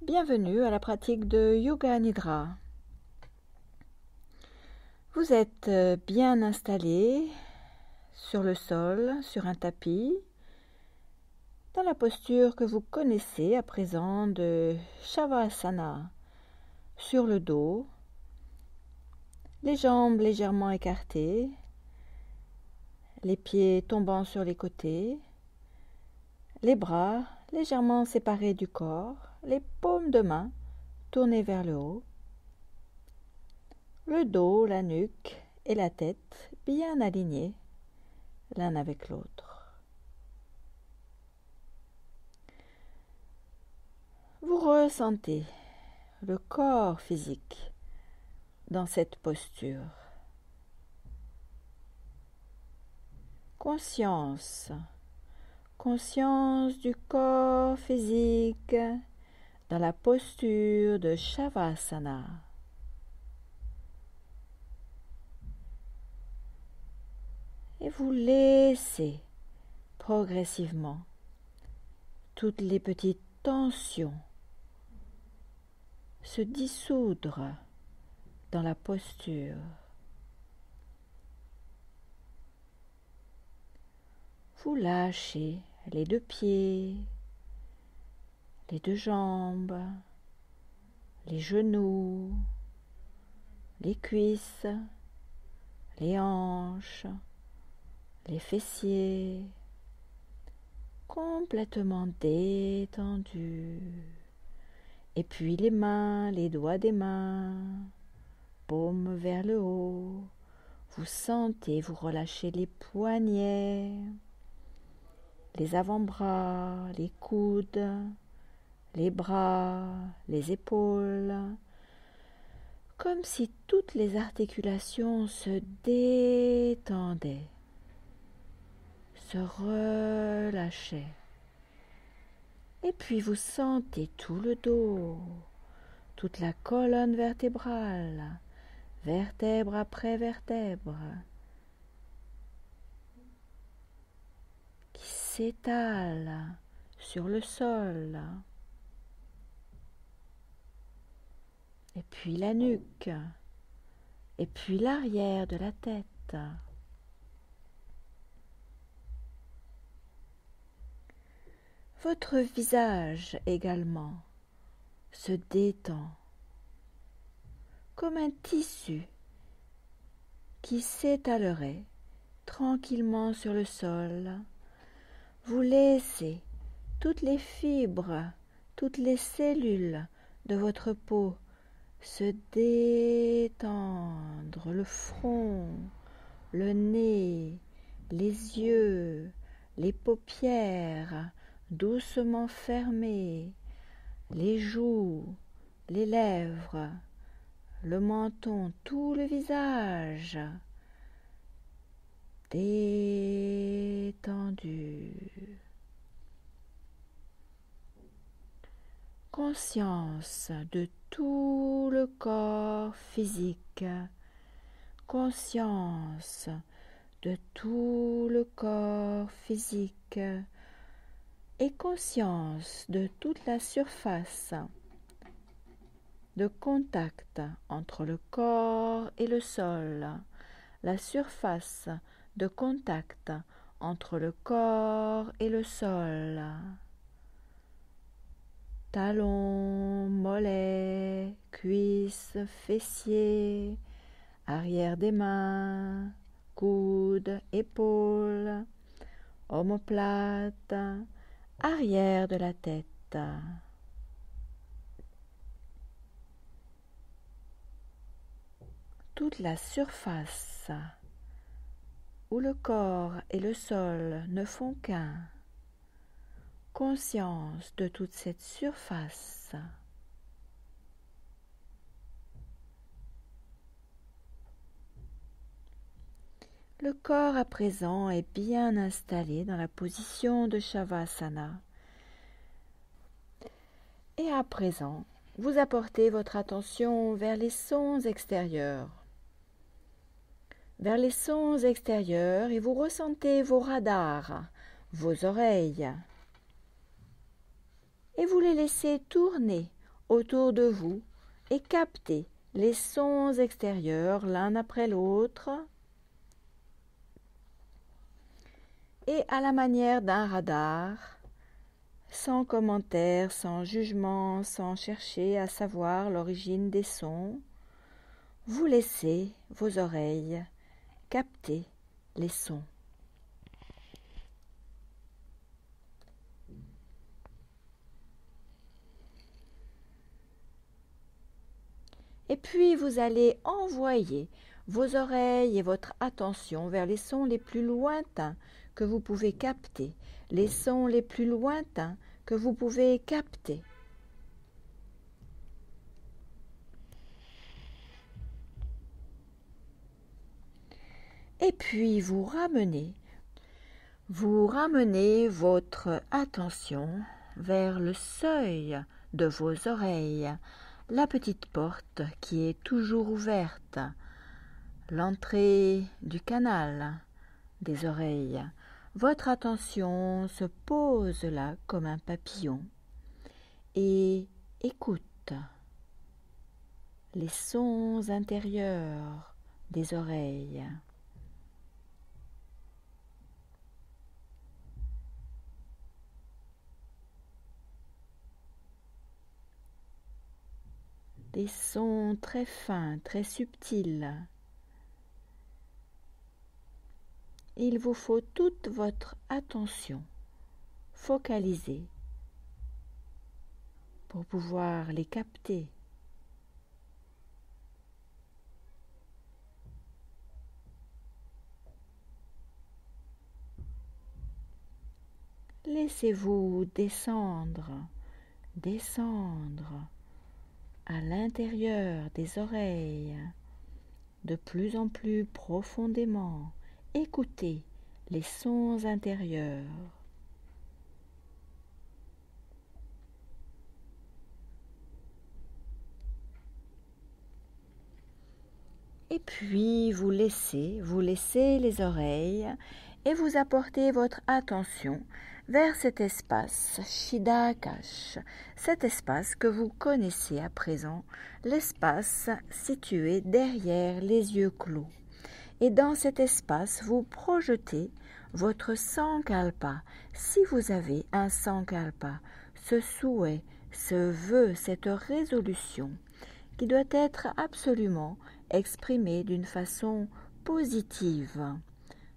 Bienvenue à la pratique de Yoga Nidra. Vous êtes bien installé sur le sol, sur un tapis, dans la posture que vous connaissez à présent de Shavasana, sur le dos, les jambes légèrement écartées, les pieds tombant sur les côtés, les bras légèrement séparés du corps, les paumes de main tournées vers le haut, le dos, la nuque et la tête bien alignés l'un avec l'autre. Vous ressentez le corps physique dans cette posture. Conscience du corps physique dans la posture de Shavasana. Et vous laissez progressivement toutes les petites tensions se dissoudre dans la posture. Vous lâchez les deux pieds, les deux jambes, les genoux, les cuisses, les hanches, les fessiers, complètement détendus. Et puis les mains, les doigts des mains, paumes vers le haut. Vous sentez, vous relâchez les poignets, les avant-bras, les coudes, les bras, les épaules, comme si toutes les articulations se détendaient, se relâchaient. Et puis vous sentez tout le dos, toute la colonne vertébrale, vertèbre après vertèbre, qui s'étale sur le sol. Et puis la nuque, et puis l'arrière de la tête. Votre visage également se détend comme un tissu qui s'étalerait tranquillement sur le sol. Vous laissez toutes les fibres, toutes les cellules de votre peau se détendre, le front, le nez, les yeux, les paupières doucement fermées, les joues, les lèvres, le menton, tout le visage détendu. Conscience de tout le corps physique, conscience de tout le corps physique et conscience de toute la surface de contact entre le corps et le sol, la surface de contact entre le corps et le sol. Talons, mollets, cuisses, fessiers, arrière des mains, coudes, épaules, omoplate, arrière de la tête. Toute la surface où le corps et le sol ne font qu'un. Conscience de toute cette surface. Le corps à présent est bien installé dans la position de Shavasana. Et à présent, vous apportez votre attention vers les sons extérieurs. Vers les sons extérieurs et vous ressentez vos radars, vos oreilles. Et vous les laissez tourner autour de vous et captez les sons extérieurs l'un après l'autre et à la manière d'un radar, sans commentaire, sans jugement, sans chercher à savoir l'origine des sons, vous laissez vos oreilles capter les sons. Et puis vous allez envoyer vos oreilles et votre attention vers les sons les plus lointains que vous pouvez capter, les sons les plus lointains que vous pouvez capter. Et puis vous ramenez votre attention vers le seuil de vos oreilles, la petite porte qui est toujours ouverte, l'entrée du canal des oreilles. Votre attention se pose là comme un papillon et écoute les sons intérieurs des oreilles. Des sons très fins, très subtils. Il vous faut toute votre attention focalisée pour pouvoir les capter. Laissez-vous descendre à l'intérieur des oreilles, de plus en plus profondément. Écoutez les sons intérieurs. Et puis vous laissez les oreilles et vous apportez votre attention vers cet espace Chiddakash, cet espace que vous connaissez à présent, l'espace situé derrière les yeux clos. Et dans cet espace, vous projetez votre sankalpa. Si vous avez un sankalpa, ce souhait, ce vœu, cette résolution qui doit être absolument exprimé d'une façon positive,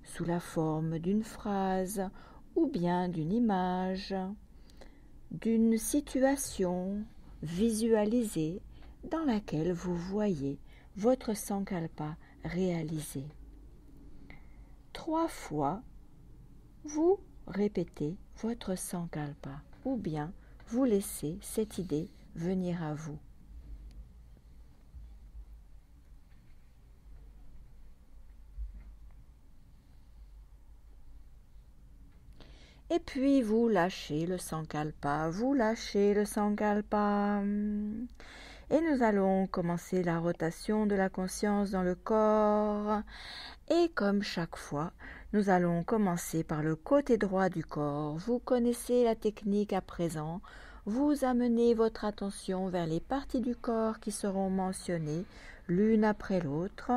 sous la forme d'une phrase ou bien d'une image, d'une situation visualisée dans laquelle vous voyez votre sankalpa réalisé. 3 fois, vous répétez votre sankalpa ou bien vous laissez cette idée venir à vous. Et puis vous lâchez le sankalpa, Et nous allons commencer la rotation de la conscience dans le corps. Et comme chaque fois, nous allons commencer par le côté droit du corps. Vous connaissez la technique à présent. Vous amenez votre attention vers les parties du corps qui seront mentionnées l'une après l'autre.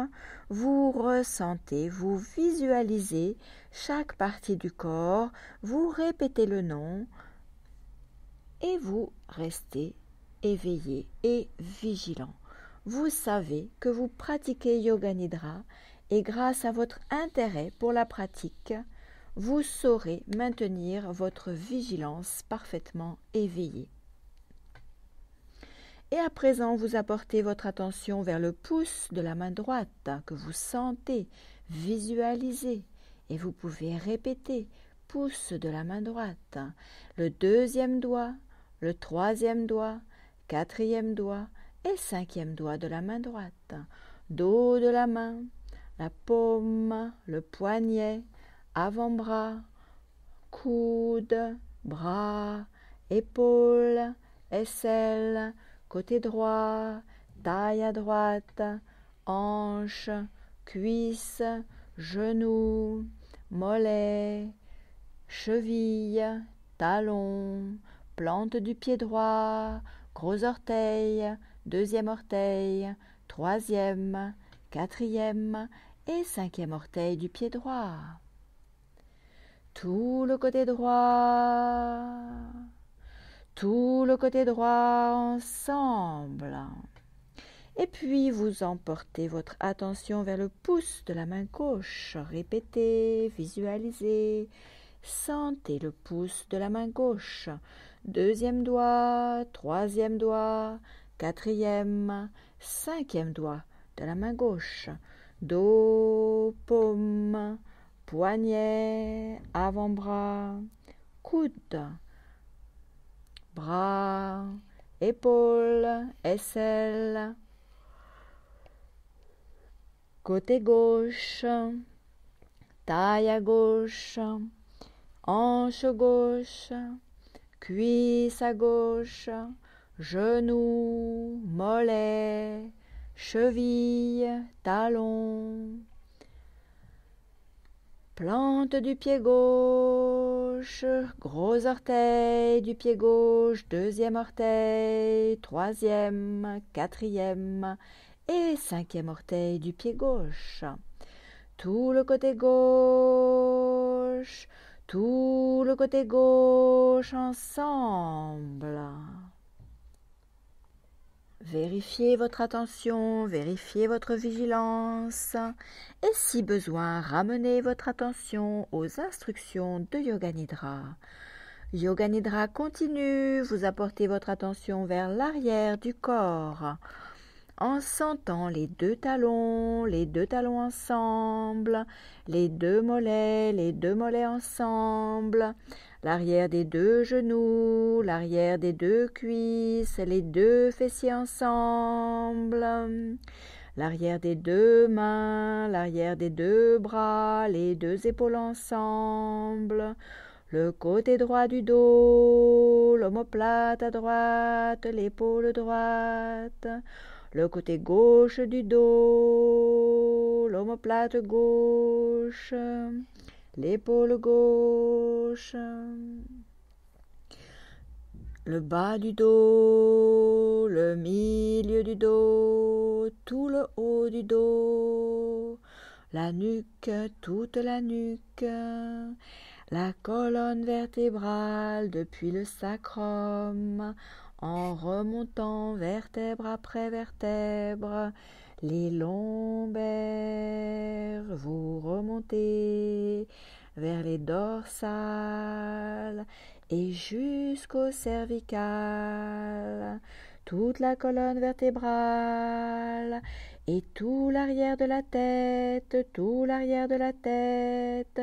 Vous ressentez, vous visualisez chaque partie du corps. Vous répétez le nom et vous restez éveillé et vigilant. Vous savez que vous pratiquez Yoga Nidra et grâce à votre intérêt pour la pratique, vous saurez maintenir votre vigilance parfaitement éveillée. Et à présent, vous apportez votre attention vers le pouce de la main droite que vous sentez, visualisez et vous pouvez répéter pouce de la main droite, le 2e doigt, le 3e doigt, 4e doigt et 5e doigt de la main droite, dos de la main, la paume, le poignet, avant-bras, coude, bras, épaules, aisselle, côté droit, taille à droite, hanche, cuisse, genou, mollet, cheville, talon, plante du pied droit, gros orteil, deuxième orteil, troisième, quatrième et cinquième orteil du pied droit. Tout le côté droit, tout le côté droit ensemble. Et puis vous emportez votre attention vers le pouce de la main gauche. Répétez, visualisez, sentez le pouce de la main gauche. Deuxième doigt, troisième doigt, quatrième, cinquième doigt de la main gauche. Dos, paume, poignet, avant-bras, coude, bras, épaules, aisselle, côté gauche, taille à gauche, hanche gauche, cuisse à gauche, genou, mollet, cheville, talon, plante du pied gauche, gros orteil du pied gauche, deuxième orteil, troisième, quatrième et cinquième orteil du pied gauche. Tout le côté gauche, tout le côté gauche ensemble. Vérifiez votre attention, vérifiez votre vigilance et si besoin, ramenez votre attention aux instructions de Yoga Nidra. Yoga Nidra continue, vous apportez votre attention vers l'arrière du corps en sentant les deux talons ensemble, les deux mollets ensemble, l'arrière des deux genoux, l'arrière des deux cuisses, les deux fessiers ensemble, l'arrière des deux mains, l'arrière des deux bras, les deux épaules ensemble, le côté droit du dos, l'omoplate à droite, l'épaule droite, le côté gauche du dos, l'omoplate gauche, l'épaule gauche, le bas du dos, le milieu du dos, tout le haut du dos, la nuque, toute la nuque, la colonne vertébrale depuis le sacrum, en remontant vertèbre après vertèbre, les lombaires, vous remontez vers les dorsales et jusqu'au cervical, toute la colonne vertébrale et tout l'arrière de la tête, tout l'arrière de la tête,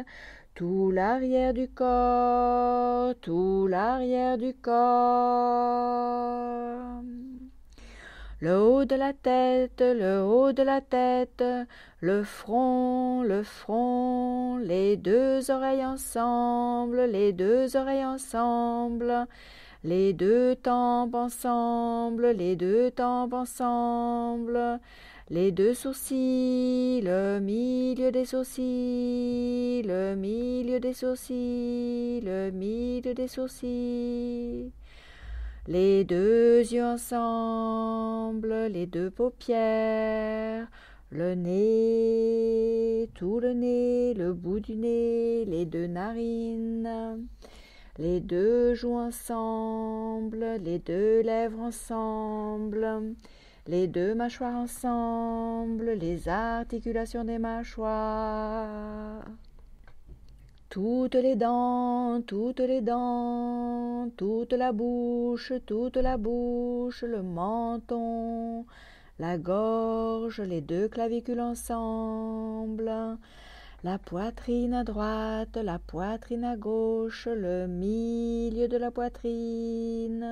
tout l'arrière du corps, tout l'arrière du corps. Le haut de la tête, le haut de la tête, le front, les deux oreilles ensemble, les deux oreilles ensemble, les deux tempes ensemble, les deux tempes ensemble, les deux sourcils, le milieu des sourcils, le milieu des sourcils, le milieu des sourcils, les deux yeux ensemble, les deux paupières, le nez, tout le nez, le bout du nez, les deux narines, les deux joues ensemble, les deux lèvres ensemble, les deux mâchoires ensemble, les articulations des mâchoires, toutes les dents, toute la bouche, le menton, la gorge, les deux clavicules ensemble, la poitrine à droite, la poitrine à gauche, le milieu de la poitrine,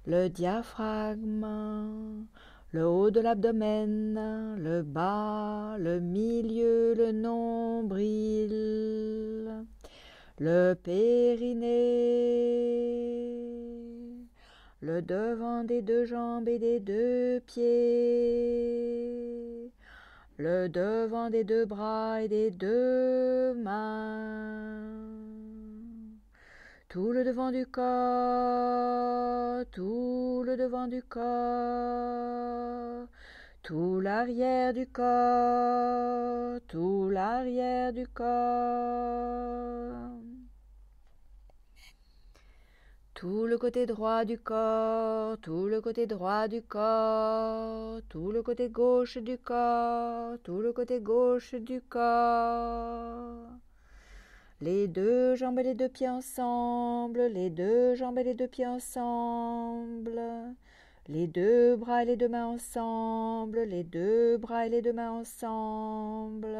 le diaphragme, le haut de l'abdomen, le bas, le milieu, le nombril, le périnée, le devant des deux jambes et des deux pieds, le devant des deux bras et des deux mains, tout le devant du corps, tout le devant du corps, tout l'arrière du corps, tout l'arrière du corps, tout le côté droit du corps, tout le côté droit du corps, tout le côté gauche du corps, tout le côté gauche du corps. Les deux jambes et les deux pieds ensemble, les deux jambes et les deux pieds ensemble, les deux bras et les deux mains ensemble, les deux bras et les deux mains ensemble.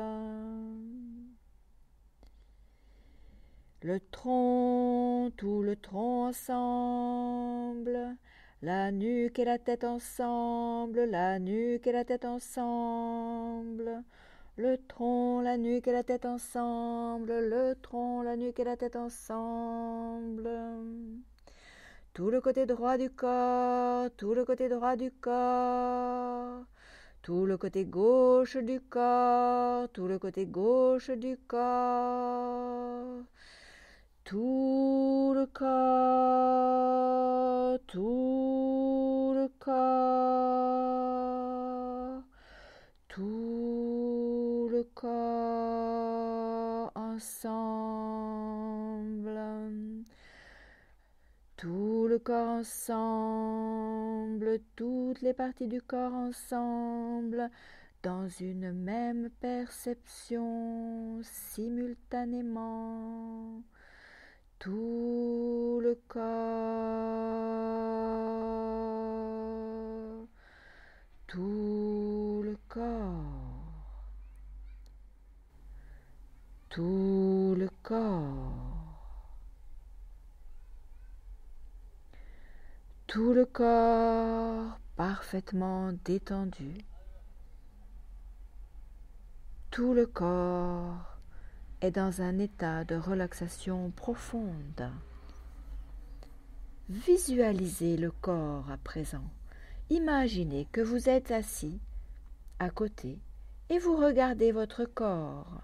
Le tronc, tout le tronc ensemble, la nuque et la tête ensemble, la nuque et la tête ensemble. Le tronc, la nuque et la tête ensemble, le tronc, la nuque et la tête ensemble. Tout le côté droit du corps, tout le côté droit du corps, tout le côté gauche du corps, tout le côté gauche du corps, tout le corps, tout le corps, tout le corps ensemble, tout le corps ensemble, toutes les parties du corps ensemble, dans une même perception simultanément. Tout le corps, tout le corps, tout le corps, tout le corps parfaitement détendu, tout le corps est dans un état de relaxation profonde. Visualisez le corps à présent. Imaginez que vous êtes assis à côté et vous regardez votre corps.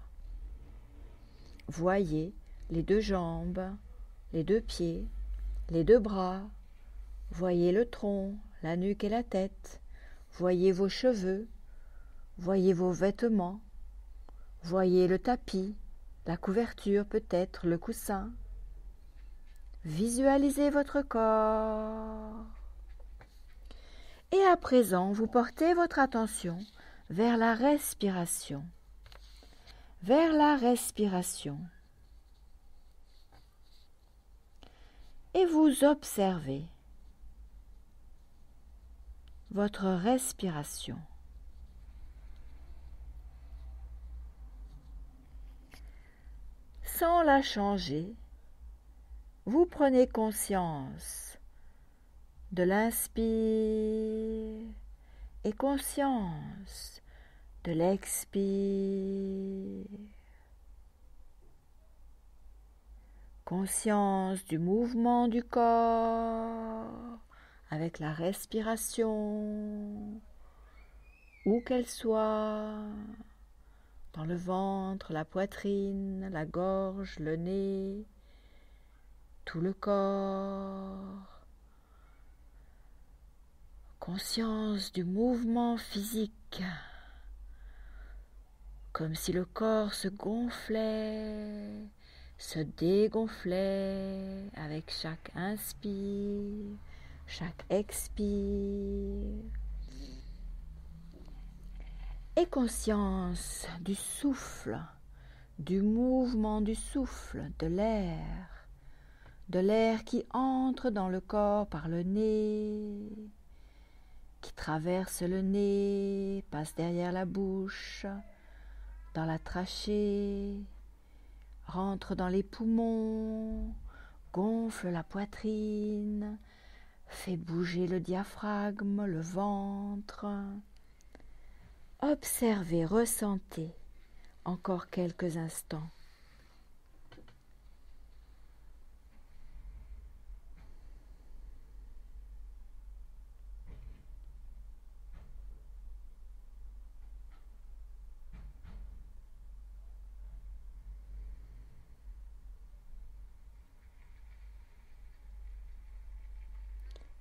Voyez les deux jambes, les deux pieds, les deux bras. Voyez le tronc, la nuque et la tête. Voyez vos cheveux. Voyez vos vêtements. Voyez le tapis, la couverture peut-être, le coussin. Visualisez votre corps. Et à présent, vous portez votre attention vers la respiration. Vers la respiration. Et vous observez votre respiration. Sans la changer, vous prenez conscience de l'inspire et conscience de l'expire. Conscience du mouvement du corps avec la respiration, où qu'elle soit, dans le ventre, la poitrine, la gorge, le nez, tout le corps. Conscience du mouvement physique, comme si le corps se gonflait, se dégonflait avec chaque inspire, chaque expire. Et conscience du souffle, du mouvement du souffle, de l'air qui entre dans le corps par le nez, qui traverse le nez, passe derrière la bouche, dans la trachée, rentre dans les poumons, gonfle la poitrine, fait bouger le diaphragme, le ventre. Observez, ressentez encore quelques instants.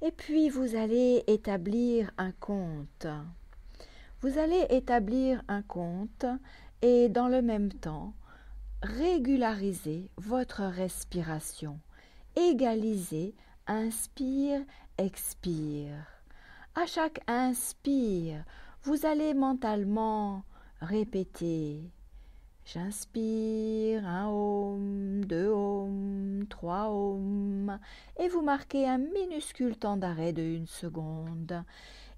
Et puis vous allez établir un compte. Vous allez établir un compte et dans le même temps, régulariser votre respiration. Égalisez, inspire, expire. À chaque inspire, vous allez mentalement répéter. J'inspire, 1 Om, 2 Om, 3 Om, et vous marquez un minuscule temps d'arrêt de 1 seconde.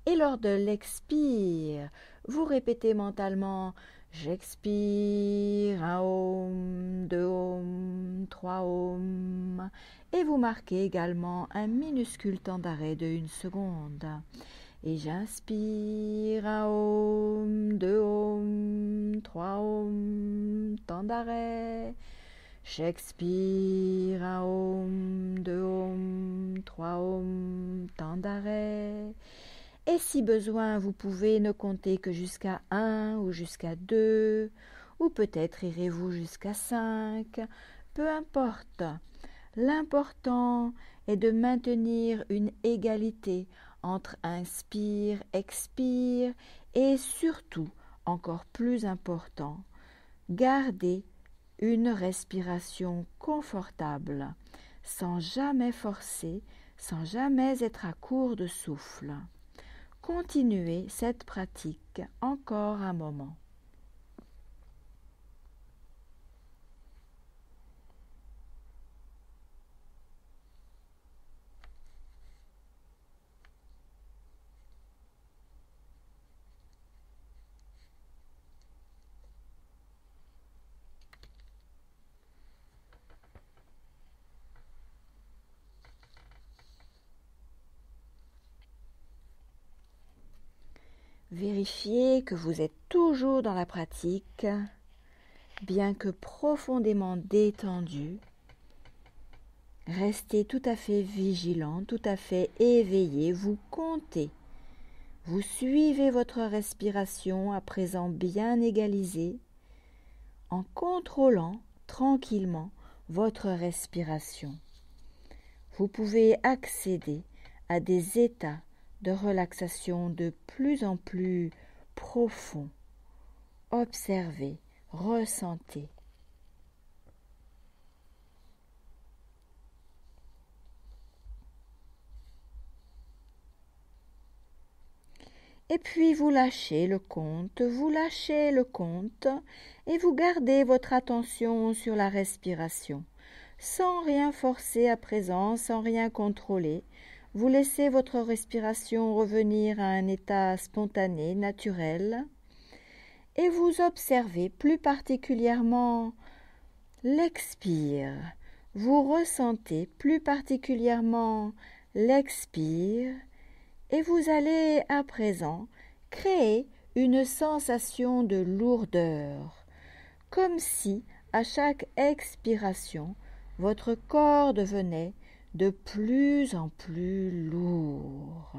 Et lors de l'expire, vous répétez mentalement j'expire, 1 Om, 2 Om, 3 Om, et vous marquez également un minuscule temps d'arrêt de 1 seconde. Et j'inspire, 1 Om, 2 Om, 3 Om, temps d'arrêt. J'expire, 1 Om, 2 Om, 3 Om, temps d'arrêt. Et si besoin, vous pouvez ne compter que jusqu'à 1 ou jusqu'à 2, ou peut-être irez-vous jusqu'à 5, peu importe. L'important est de maintenir une égalité entre inspire, expire et surtout, encore plus important, garder une respiration confortable, sans jamais forcer, sans jamais être à court de souffle. Continuez cette pratique encore un moment. Vérifiez que vous êtes toujours dans la pratique, bien que profondément détendu. Restez tout à fait vigilant, tout à fait éveillé, vous comptez. Vous suivez votre respiration à présent bien égalisée, en contrôlant tranquillement votre respiration. Vous pouvez accéder à des états de relaxation de plus en plus profonds. Observez, ressentez. Et puis vous lâchez le compte et vous gardez votre attention sur la respiration. Sans rien forcer à présent, sans rien contrôler, vous laissez votre respiration revenir à un état spontané, naturel, et vous observez plus particulièrement l'expire. Vous ressentez plus particulièrement l'expire et vous allez à présent créer une sensation de lourdeur, comme si à chaque expiration, votre corps devenait de plus en plus lourd.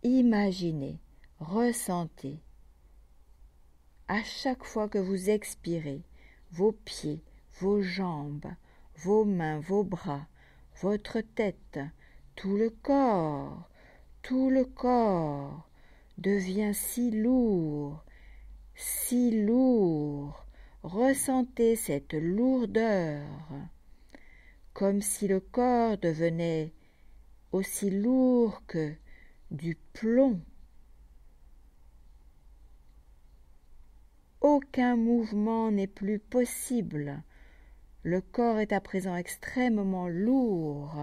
Imaginez, ressentez, à chaque fois que vous expirez, vos pieds, vos jambes, vos mains, vos bras, votre tête, tout le corps devient si lourd, ressentez cette lourdeur, comme si le corps devenait aussi lourd que du plomb. Aucun mouvement n'est plus possible. Le corps est à présent extrêmement lourd.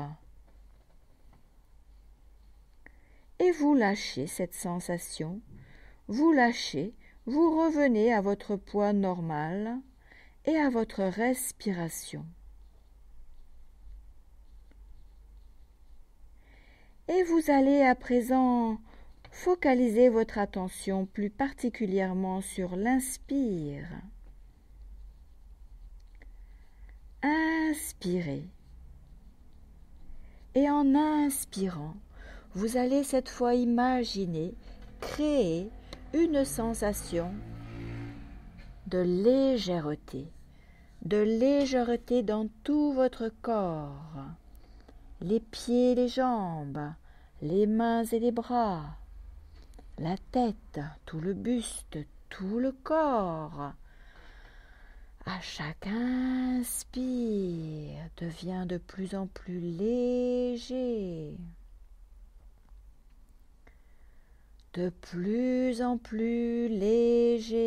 Et vous lâchez cette sensation, vous lâchez, vous revenez à votre poids normal et à votre respiration. Et vous allez à présent focaliser votre attention plus particulièrement sur l'inspire. Inspirez. Et en inspirant, vous allez cette fois imaginer, créer une sensation de légèreté dans tout votre corps. les pieds et les jambes, les mains et les bras, la tête, tout le buste, tout le corps. À chaque inspire, devient de plus en plus léger, de plus en plus léger,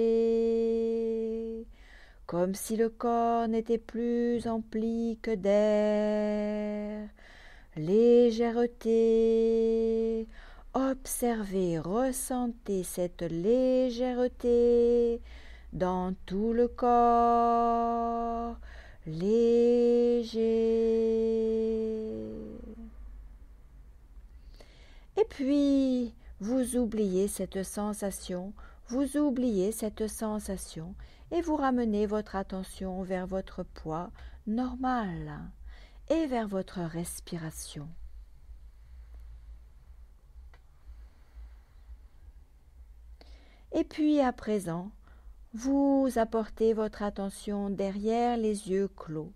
comme si le corps n'était plus empli que d'air. Légèreté, observez, ressentez cette légèreté dans tout le corps, léger. Et puis, vous oubliez cette sensation, et vous ramenez votre attention vers votre poids normal et vers votre respiration. Et puis à présent, vous apportez votre attention derrière les yeux clos,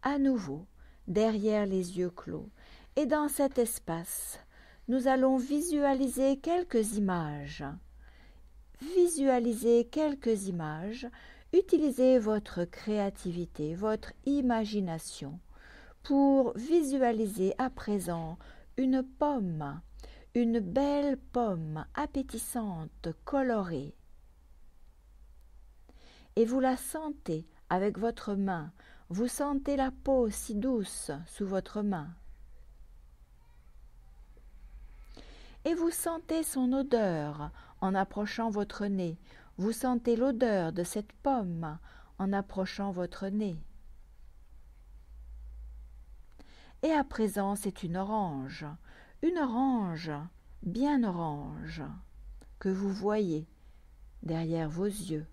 à nouveau derrière les yeux clos. Et dans cet espace, nous allons visualiser quelques images. Utilisez votre créativité, votre imagination pour visualiser à présent une pomme, une belle pomme appétissante, colorée. Et vous la sentez avec votre main, vous sentez la peau si douce sous votre main. Et vous sentez son odeur en approchant votre nez. Vous sentez l'odeur de cette pomme en approchant votre nez. Et à présent, c'est une orange, bien orange, que vous voyez derrière vos yeux.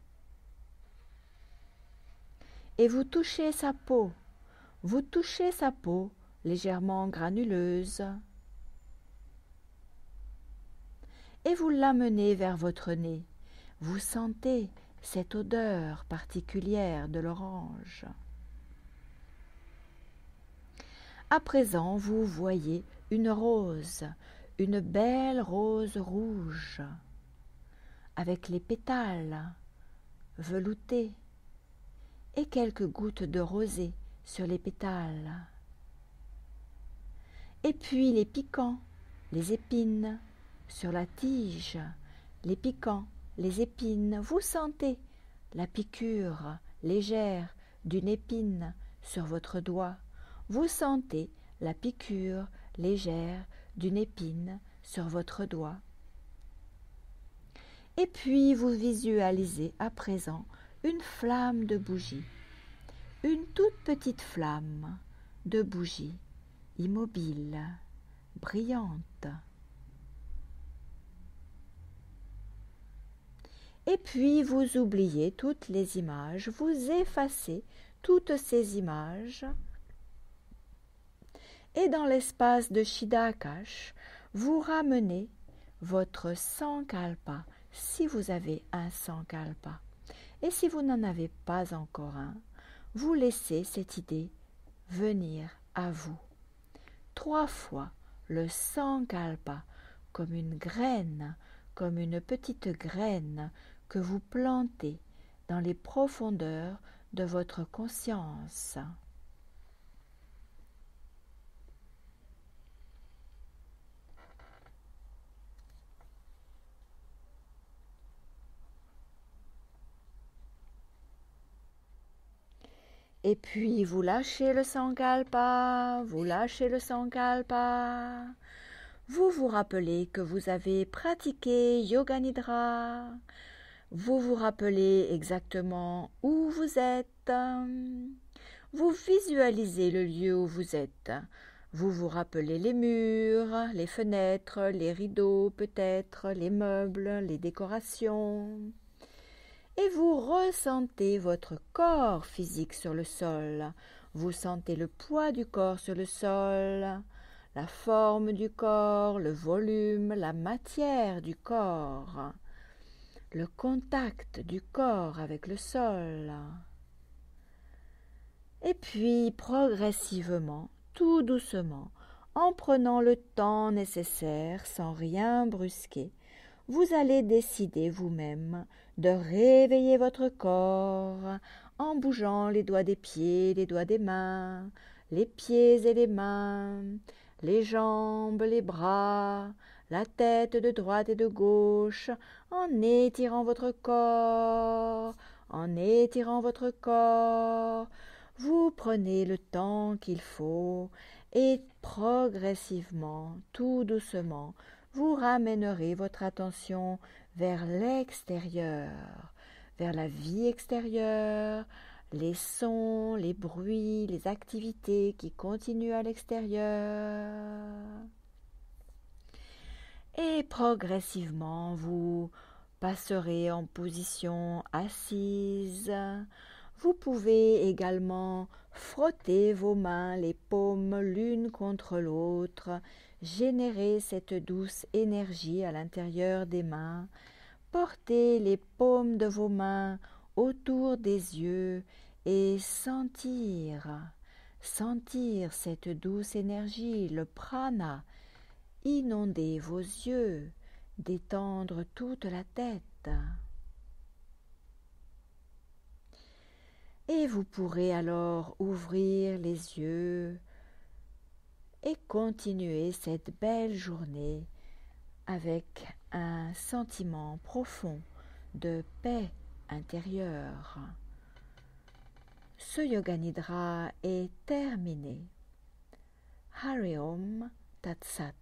Et vous touchez sa peau légèrement granuleuse. Et vous l'amenez vers votre nez. Vous sentez cette odeur particulière de l'orange. À présent, vous voyez une rose, une belle rose rouge, avec les pétales veloutés et quelques gouttes de rosée sur les pétales. Et puis les piquants, les épines sur la tige, les piquants, les épines. Vous sentez la piqûre légère d'une épine sur votre doigt. Vous sentez la piqûre légère d'une épine sur votre doigt. Et puis vous visualisez à présent une flamme de bougie, une toute petite flamme de bougie, immobile, brillante. Et puis vous oubliez toutes les images, vous effacez toutes ces images. Et dans l'espace de Chitta-Akash, vous ramenez votre Sankalpa, si vous avez un Sankalpa. Et si vous n'en avez pas encore un, vous laissez cette idée venir à vous. 3 fois le Sankalpa, comme une graine, comme une petite graine que vous plantez dans les profondeurs de votre conscience. Et puis vous lâchez le Sankalpa, vous vous vous rappelez que vous avez pratiqué Yoga Nidra, vous vous rappelez exactement où vous êtes, vous visualisez le lieu où vous êtes, vous vous rappelez les murs, les fenêtres, les rideaux peut-être, les meubles, les décorations. Et vous ressentez votre corps physique sur le sol. Vous sentez le poids du corps sur le sol, la forme du corps, le volume, la matière du corps, le contact du corps avec le sol. Et puis, progressivement, tout doucement, En prenant le temps nécessaire sans rien brusquer, vous allez décider vous-même de réveiller votre corps en bougeant les doigts des pieds, les doigts des mains, les pieds et les mains, les jambes, les bras, la tête de droite et de gauche, en étirant votre corps, en étirant votre corps. Vous prenez le temps qu'il faut et progressivement, tout doucement, vous ramènerez votre attention vers l'extérieur, vers la vie extérieure, les sons, les bruits, les activités qui continuent à l'extérieur. Et progressivement, vous passerez en position assise. Vous pouvez également frotter vos mains, les paumes l'une contre l'autre, générer cette douce énergie à l'intérieur des mains. Portez les paumes de vos mains autour des yeux et sentir cette douce énergie, le prana, inonder vos yeux, détendre toute la tête. Et vous pourrez alors ouvrir les yeux et continuer cette belle journée avec un sentiment profond de paix intérieure. Ce Yoga Nidra est terminé. Hari Om Tat Sat.